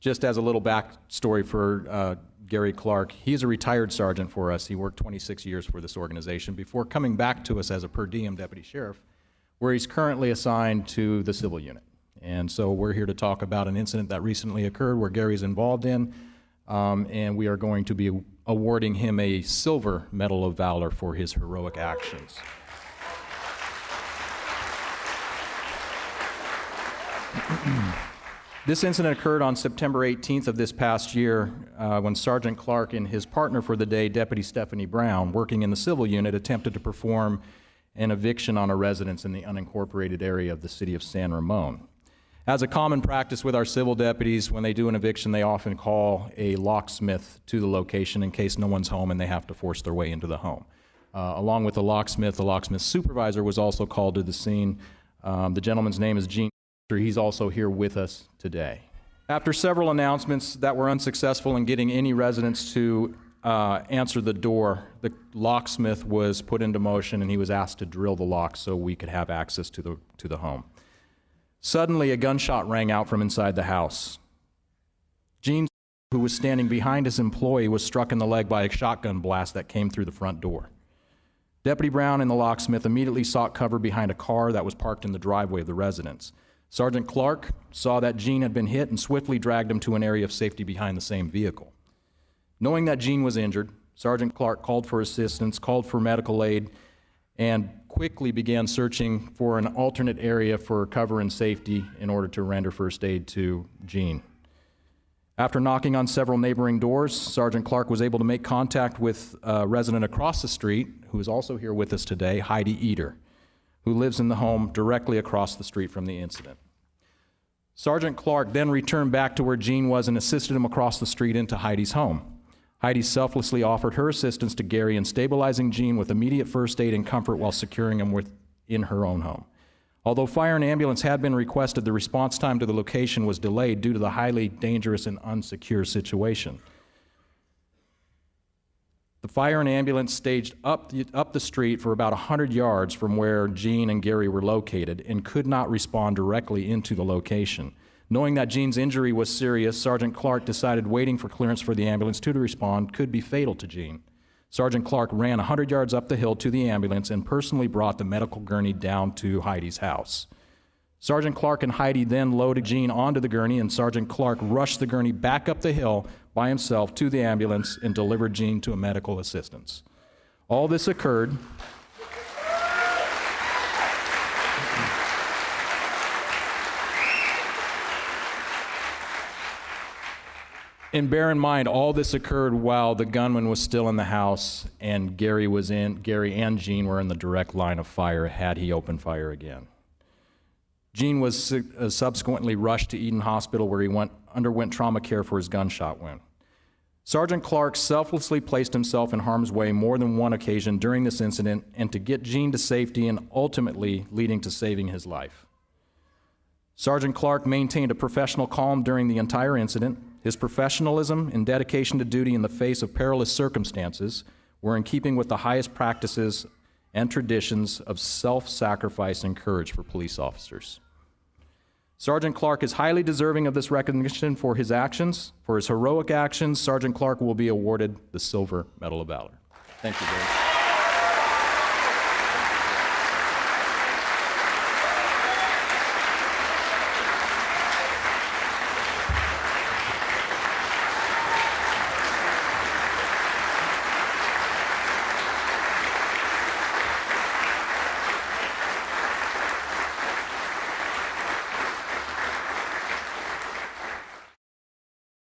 Just as a little backstory for Gary Clark, he's a retired sergeant for us. He worked 26 years for this organization before coming back to us as a per diem deputy sheriff, where he's currently assigned to the civil unit. And so we're here to talk about an incident that recently occurred where Gary's involved in, and we are going to be awarding him a silver Medal of Valor for his heroic actions. This incident occurred on September 18th of this past year when Sergeant Clark and his partner for the day, Deputy Stephanie Brown, working in the civil unit, attempted to perform an eviction on a residence in the unincorporated area of the city of San Ramon. As a common practice with our civil deputies, when they do an eviction, they often call a locksmith to the location in case no one's home and they have to force their way into the home. Along with the locksmith supervisor was also called to the scene. The gentleman's name is Gene. He's also here with us today. After several announcements that were unsuccessful in getting any residents to answer the door, the locksmith was put into motion and he was asked to drill the lock so we could have access to the home. Suddenly, a gunshot rang out from inside the house. Gene, who was standing behind his employee, was struck in the leg by a shotgun blast that came through the front door. Deputy Brown and the locksmith immediately sought cover behind a car that was parked in the driveway of the residence. Sergeant Clark saw that Gene had been hit and swiftly dragged him to an area of safety behind the same vehicle. Knowing that Gene was injured, Sergeant Clark called for assistance, called for medical aid, and quickly began searching for an alternate area for cover and safety in order to render first aid to Gene. After knocking on several neighboring doors, Sergeant Clark was able to make contact with a resident across the street, who is also here with us today, Heidi Eder, who lives in the home directly across the street from the incident. Sergeant Clark then returned back to where Gene was and assisted him across the street into Heidi's home. Heidi selflessly offered her assistance to Gary in stabilizing Gene with immediate first aid and comfort while securing him in her own home. Although fire and ambulance had been requested, the response time to the location was delayed due to the highly dangerous and unsecure situation. The fire and ambulance staged up the street for about 100 yards from where Gene and Gary were located and could not respond directly into the location. Knowing that Gene's injury was serious, Sergeant Clark decided waiting for clearance for the ambulance to respond could be fatal to Gene. Sergeant Clark ran 100 yards up the hill to the ambulance and personally brought the medical gurney down to Heidi's house. Sergeant Clark and Heidi then loaded Gene onto the gurney, and Sergeant Clark rushed the gurney back up the hill by himself to the ambulance and delivered Gene to a medical assistance. All this occurred and bear in mind, all this occurred while the gunman was still in the house and Gary and Gene were in the direct line of fire had he opened fire again. Gene was subsequently rushed to Eden Hospital where he underwent trauma care for his gunshot wound. Sergeant Clark selflessly placed himself in harm's way more than one occasion during this incident and to get Gene to safety and ultimately leading to saving his life. Sergeant Clark maintained a professional calm during the entire incident. His professionalism and dedication to duty in the face of perilous circumstances were in keeping with the highest practices and traditions of self-sacrifice and courage for police officers. Sergeant Clark is highly deserving of this recognition for his actions. For his heroic actions, Sergeant Clark will be awarded the Silver Medal of Valor. Thank you, Gary.